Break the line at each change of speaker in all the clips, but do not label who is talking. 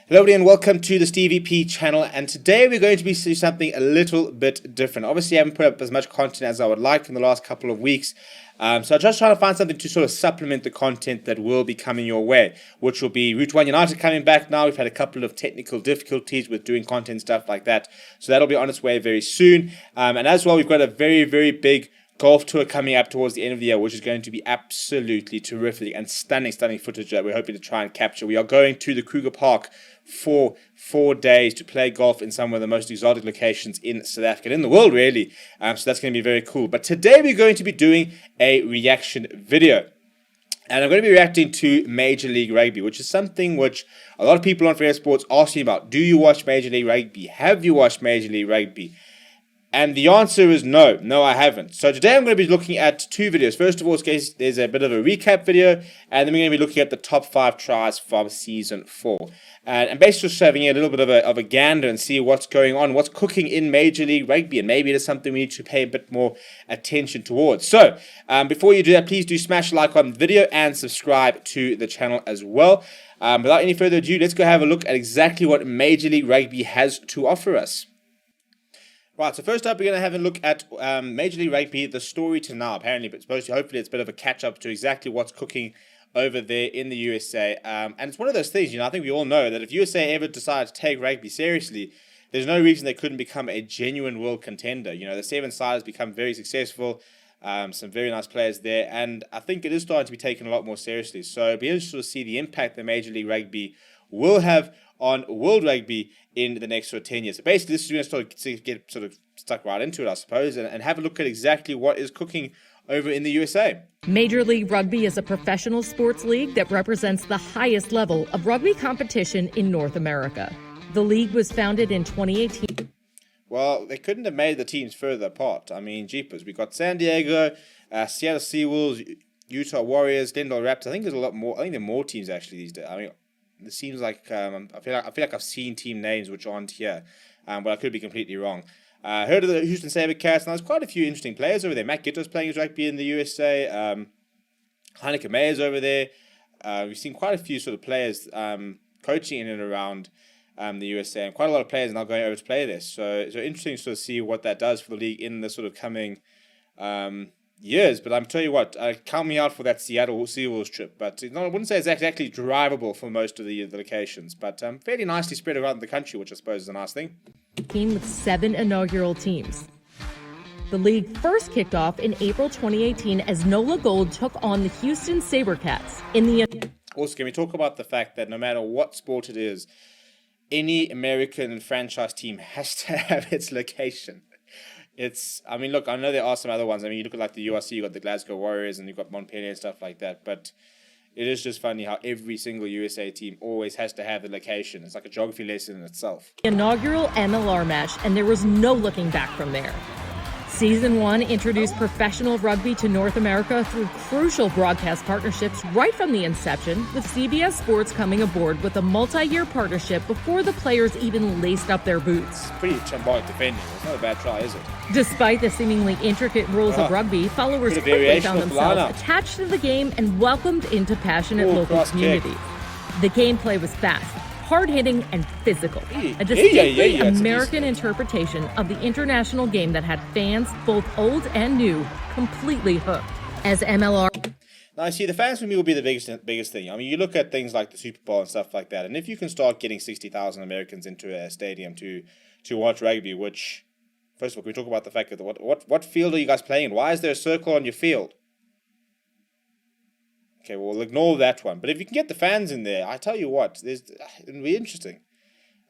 Hello everybody and welcome to the Stevie P channel, and today we're going to be doing something a little bit different. Obviously I haven't put up as much content as I would like in the last couple of weeks, so I'm just trying to find something to sort of supplement the content that will be coming your way, which will be Route 1 United coming back now. We've had a couple of technical difficulties with doing content, stuff like that, so that'll be on its way very soon, and as well we've got a very big golf tour coming up towards the end of the year, which is going to be absolutely terrific and stunning footage that we're hoping to try and capture. We are going to the Kruger Park for 4 days to play golf in some of the most exotic locations in South Africa and in the world, really. So that's going to be very cool. But today we're going to be doing a reaction video. And I'm going to be reacting to Major League Rugby, which is something which a lot of people on Fair Sports ask me about. Do you watch Major League Rugby? Have you watched Major League Rugby? And the answer is no. No, I haven't. So today I'm going to be looking at two videos. First of all, there's a bit of a recap video, and then we're going to be looking at the top 5 tries from Season 4. And basically just having a little bit of a gander and see what's going on, what's cooking in Major League Rugby, and maybe it is something we need to pay a bit more attention towards. So, before you do that, please do smash a like on the video and subscribe to the channel as well. Without any further ado, let's go have a look at exactly what Major League Rugby has to offer us. Right, so first up, we're going to have a look at Major League Rugby, the story to now, apparently, but hopefully it's a bit of a catch-up to exactly what's cooking over there in the USA. And it's one of those things, I think we all know that if USA ever decides to take rugby seriously, there's no reason they couldn't become a genuine world contender. The 7-side has become very successful, some very nice players there, and I think it is starting to be taken a lot more seriously. So it'll be interesting to see the impact that Major League Rugby will have on world rugby in the next 10 years. So basically, this is going to get stuck right into it, I suppose, and have a look at exactly what is cooking over in the USA.
Major League Rugby is a professional sports league that represents the highest level of rugby competition in North America. The league was founded in 2018.
Well, they couldn't have made the teams further apart. I mean, jeepers. We got San Diego, Seattle Seawolves, Utah Warriors, Glendale Raptors. I think there's a lot more. I think there are more teams actually these days. I mean, it seems like I feel like I've seen team names which aren't here, but I could be completely wrong. Heard of the Houston SaberCats, and there's quite a few interesting players over there. Matt Gitto's playing his rugby in the USA. Heineke Meyer's over there. We've seen quite a few sort of players coaching in and around the USA, and quite a lot of players are now going over to play this. So interesting to sort of see what that does for the league in the sort of coming years. But I'm telling you what, count me out for that Seattle Seawolves trip. But I wouldn't say it's exactly drivable for most of the locations, but fairly nicely spread around the country, which I suppose is a nice thing.
Team with 7 inaugural teams. The league first kicked off in April 2018 as NOLA Gold took on the Houston SaberCats in the...
Also, can we talk about the fact that no matter what sport it is, any American franchise team has to have its location. I mean, look, I know there are some other ones. I mean, you look at like the URC, you've got the Glasgow Warriors, and you've got Montpellier and stuff like that, but it is just funny how every single USA team always has to have the location. It's like a geography lesson in itself.
Inaugural MLR match, and there was no looking back from there. Season 1 introduced professional rugby to North America through crucial broadcast partnerships right from the inception, with CBS Sports coming aboard with a multi-year partnership before the players even laced up their boots.
Pretty shambolic defending. It's not a bad try, is it?
Despite the seemingly intricate rules of rugby, followers quickly found themselves attached to the game and welcomed into passionate local communities. The gameplay was fast, hard-hitting, and physical. A distinctly American interpretation of the international game that had fans, both old and new, completely hooked. As MLR...
Now, see, the fans for me will be the biggest thing. I mean, you look at things like the Super Bowl and stuff like that, and if you can start getting 60,000 Americans into a stadium to watch rugby, which, first of all, can we talk about the fact that what field are you guys playing in? Why is there a circle on your field? Okay, well, we'll ignore that one. But if you can get the fans in there, I tell you what, it'll be interesting.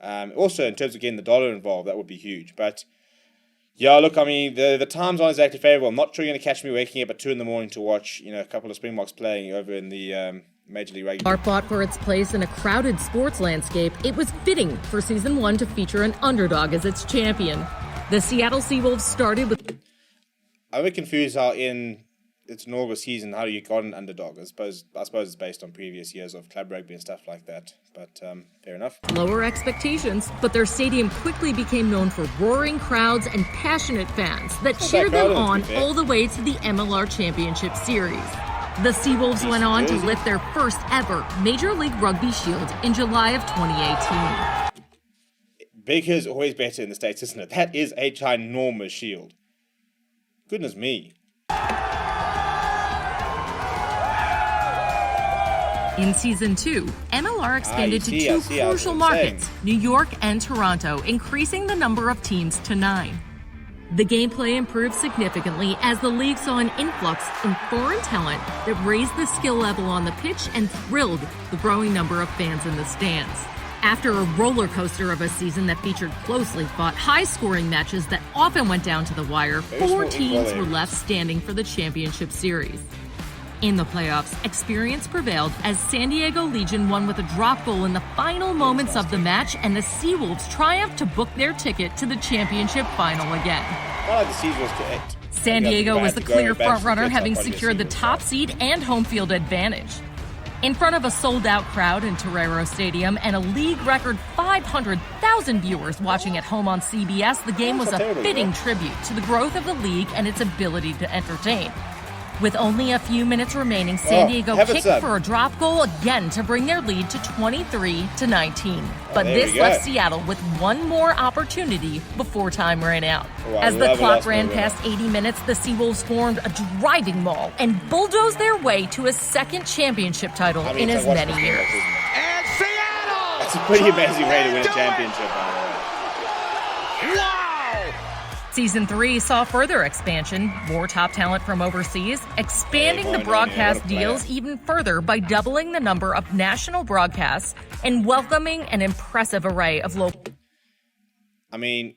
Also, in terms of getting the dollar involved, that would be huge. But, yeah, look, I mean, the times aren't exactly favorable. I'm not sure you're going to catch me waking up at 2 in the morning to watch, a couple of Springboks playing over in the Major League Rugby.
Fought for its place in a crowded sports landscape, it was fitting for Season 1 to feature an underdog as its champion. The Seattle Seawolves started with...
I'm a bit confused how in its inaugural season, how you got an underdog. I suppose it's based on previous years of club rugby and stuff like that. But fair enough.
Lower expectations, but their stadium quickly became known for roaring crowds and passionate fans that cheered them on all the way to the MLR Championship Series. The Seawolves went on to lift their first ever Major League Rugby Shield in July of 2018.
Bigger is always better in the States, isn't it? That is a ginormous shield. Goodness me.
In Season 2, MLR expanded to two crucial markets, New York and Toronto, increasing the number of teams to 9. The gameplay improved significantly as the league saw an influx in foreign talent that raised the skill level on the pitch and thrilled the growing number of fans in the stands. After a roller coaster of a season that featured closely fought, high-scoring matches that often went down to the wire, 4 teams were left standing for the championship series. In the playoffs, experience prevailed as San Diego Legion won with a drop goal in the final moments of the match, and the Seawolves triumphed to book their ticket to the championship final again. San Diego was the clear frontrunner, having secured the top seed and home field advantage. In front of a sold-out crowd in Torero Stadium and a league record 500,000 viewers watching at home on CBS, the game was a fitting tribute to the growth of the league and its ability to entertain. With only a few minutes remaining, San Diego kicked for a drop goal again to bring their lead to 23-19. But this left Seattle with one more opportunity before time ran out. As the clock ran past 80 minutes, the Seawolves formed a driving maul and bulldozed their way to a second championship title in as many years.
And Seattle!
That's a pretty amazing way to win a championship.
Wow!
Season 3 saw further expansion, more top talent from overseas, expanding the broadcast deals even further by doubling the number of national broadcasts and welcoming an impressive array of local.
I mean,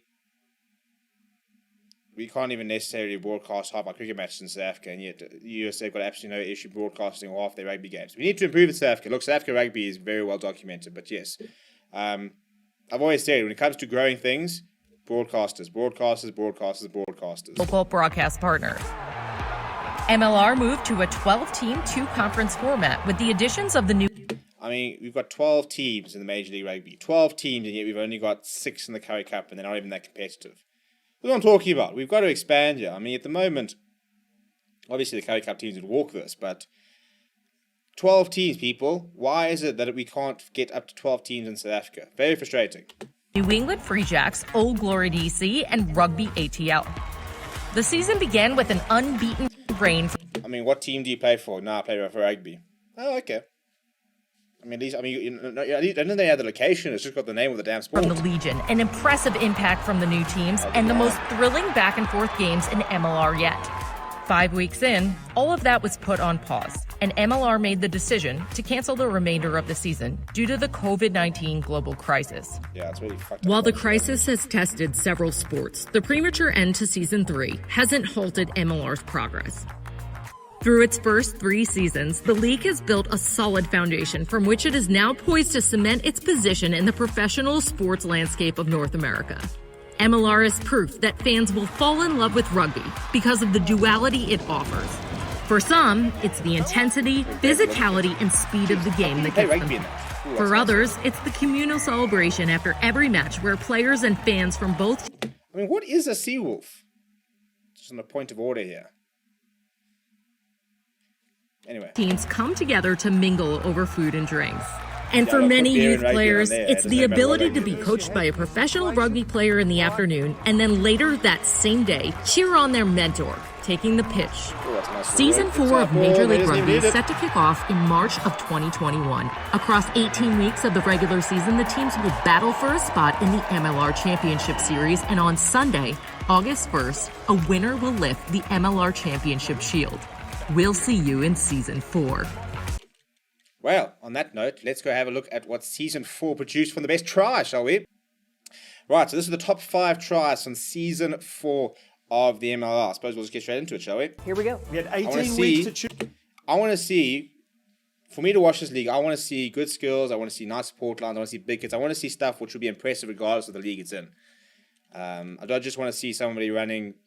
we can't even necessarily broadcast half our cricket matches in South Africa, and yet the USA have got absolutely no issue broadcasting half their rugby games. We need to improve in South Africa. Look, South Africa rugby is very well documented, but yes, I've always said when it comes to growing things, broadcasters.
Local broadcast partners. MLR moved to a 12-team, 2-conference format with the additions of the new.
I mean, we've got 12 teams in the Major League Rugby. 12 teams, and yet we've only got 6 in the Currie Cup, and they're not even that competitive. That's what I'm talking about. We've got to expand here. I mean, at the moment, obviously the Currie Cup teams would walk this, but 12 teams, people. Why is it that we can't get up to 12 teams in South Africa? Very frustrating.
New England Free Jacks, Old Glory DC, and Rugby ATL. The season began with an unbeaten reign.
I mean, what team do you play for? No, I play for rugby. Oh, okay. I mean, I don't they have the location. It's just got the name of the damn sport.
From the Legion, an impressive impact from the new teams, and the most thrilling back-and-forth games in MLR yet. 5 weeks in, all of that was put on pause, and MLR made the decision to cancel the remainder of the season due to the COVID-19 global crisis.
Yeah, it's really fucked up.
While the crisis has tested several sports, the premature end to Season 3 hasn't halted MLR's progress. Through its first 3 seasons, the league has built a solid foundation from which it is now poised to cement its position in the professional sports landscape of North America. MLR is proof that fans will fall in love with rugby because of the duality it offers. For some, it's the intensity, physicality, and speed of the game that gets them. For others, it's the communal celebration after every match where players and fans from both...
I mean, what is a Seawolf? Just on a point of order here. Anyway.
Teams come together to mingle over food and drinks. And for many youth players, it's the ability to be coached by a professional rugby player in the afternoon and then later that same day, cheer on their mentor, taking the pitch. Season 4 of Major League Rugby is set to kick off in March of 2021. Across 18 weeks of the regular season, the teams will battle for a spot in the MLR Championship Series, and on Sunday, August 1st, a winner will lift the MLR Championship Shield. We'll see you in Season 4.
Well, on that note, let's go have a look at what Season 4 produced from the best try, shall we? Right, so this is the top 5 tries from Season 4 of the MLR. I suppose we'll just get straight into it, shall we?
Here we go. We had 18 weeks to choose.
I want to see, for me to watch this league, I want to see good skills, I want to see nice support lines, I want to see big hits, I want to see stuff which will be impressive regardless of the league it's in. I just want to see somebody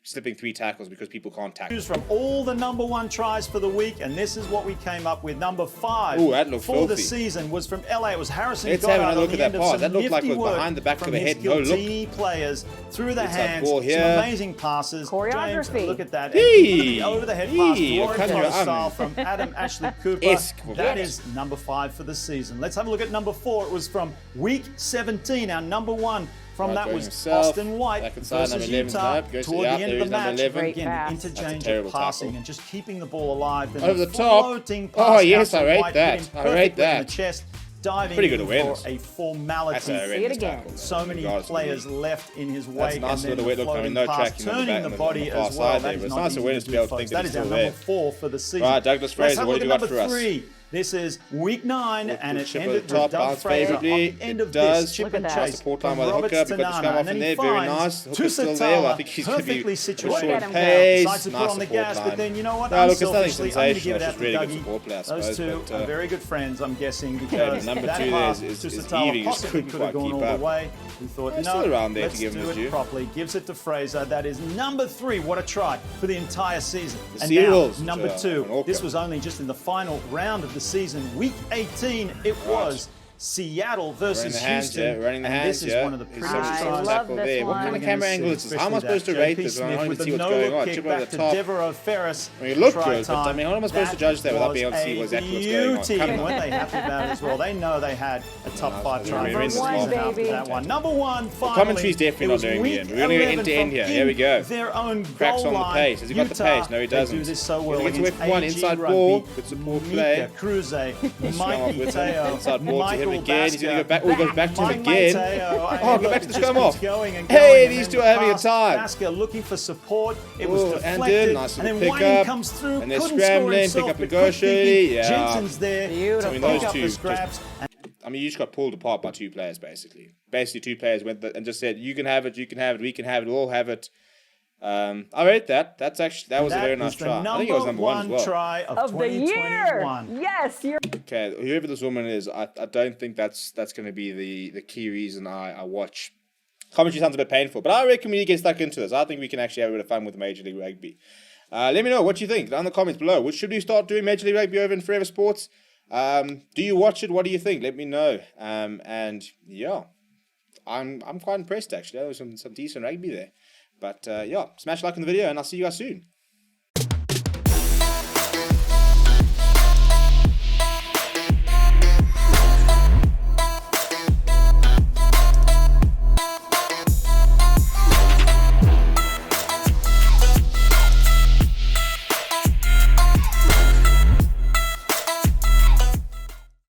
slipping 3 tackles because people can't tackle.
From all the number 1 tries for the week, and this is what we came up with. Number 5 for
filthy.
the season was from LA. It was Harrison
Let's
Goddard
have another look
on
at
the
that
end of
pass. That
some
looked like it
nifty
was
work
behind the back of
from
the
his
head. No look.
Giltini players through the hands.
Ball
Some
here.
amazing passes.
Choreography.
James, look at that.
Hey.
Over the head pass,
Hey.
Warren style from Adam Ashley Cooper. That is
it.
number 5 for the season. Let's have a look at number 4. It was from week 17. Our number 1 from that was Austin White versus Utah toward the end of the match. Again, interchange of passing and just keeping the ball alive.
Over the top. Oh, yes, I rate that. I rate that.
In the chest, diving
pretty good
in
awareness.
for a formality.
See it again.
So many players left in his wake.
That's nice
and then
little
the
weight look. I mean,
floating
no
pass,
tracking
turning the body as well. That is
it's
not
nice
easy
awareness
to
to be
do,
able to think
folks.
that he's
That is our
still
number
there.
4 for the season.
Right, Douglas Fraser, what have you got for us?
3. This is week 9, and it
chip
ended
at the top,
with Doug
bounce
Fraser on
favorably.
the end
It
of
does.
this chip
Look
and
at that.
chase
Support
from
time by the
Roberts
hooker,
to
but just come
Nana,
off
and
in
then
there.
he
Very
finds
nice. Hooker's still
Tusitala,
there. I think he's going to be
perfectly situated.
Look at him go.
pace.
Decides to put
Nice
on the
support
gas,
line.
but then you know what?
No, look, it's nothing
Unselfishly, I'm going to give
sensational.
it out
It's
to
really good
Dougie.
support play, I
Those
suppose.
two
But,
are very good friends, I'm guessing,
but
because
number
that
2
pass
there is
to
Stevie,
Tusitala
who's
possibly
couldn't
could have
quite
gone
keep
all
up.
the way. We thought,
He's
no,
still around there to
let's
give him
do
his
it
due.
properly. Gives it to Fraser. That is number 3. What a try for the entire season.
The
And
Seagulls,
now, number
an
2.
orca.
This was only just in the final round of the season. Week 18, it was Seattle versus Houston.
Running the
and
hands,
this is one of the
He's
prettiest
such a
I
tries.
love
tackle
this
there. What
one.
kind of
We're
camera
gonna
angle
see,
is this? How am I
especially
supposed to
that.
rate
JP
this when I
Smith
don't
with
even see
the
what's going
no-look
on?
kick
Chip over
back
the
to
top.
Devereaux Ferris.
I mean, it looked
Try
good, but I
time.
mean, how am I supposed to judge that without being able to see exactly what's going on?
Beauty.
Come
And
on.
weren't they happy about it as well? They know they had a top 5 try
Number
for the
one,
season after
baby.
that one. Number 1, finally.
Commentary's definitely
it
not
was
doing the
week
end. We're going to go
11
end to end
from
here. Here we go.
Their own
Cracks
goal
on the
line.
pace. Has he got the
Utah,
pace? No, he
they
doesn't.
do this so well.
He gets away
against
from one
AG
inside
Rugby.
ball. Good support play.
Mika Kruse,
Off
Mikey
with him.
Teo,
Inside ball to him
Michael
again. He's going to go
Basker.
back. Oh, he goes back to him
Mike
again.
Mateo.
Oh,
And
go
look,
back to
it
the
just
scrum
keeps
off.
going and
Hey,
going, and
these
then
two are having a
past
time.
Basker looking for support. It was
Oh, and
deflected.
nice
And then
little
Whiting
pick up.
comes through.
And they're
Couldn't
scrambling,
score
pick
himself,
up and
but
go,
quick
Shirley.
thinking.
Yeah.
Jensen's there
Beautiful.
I mean,
to
those
pick up
two
the
just-
scraps.
I mean, you just got pulled apart by 2 players, basically. Basically, 2 players went and just said, you can have it, we can have it, we'll all have it. I rate that. That was a very nice try. I think it was number 1 as well.
Try of
The year.
2021.
Yes, you're.
Okay, whoever this woman is, I don't think that's going to be the key reason I watch. Commentary sounds a bit painful, but I reckon we need to get stuck into this. I think we can actually have a bit of fun with Major League Rugby. Let me know what you think down in the comments below. Should we start doing Major League Rugby over in Forever Sports? Do you watch it? What do you think? Let me know. And yeah, I'm quite impressed actually. There was some decent rugby there. But yeah, smash like on the video, and I'll see you guys soon.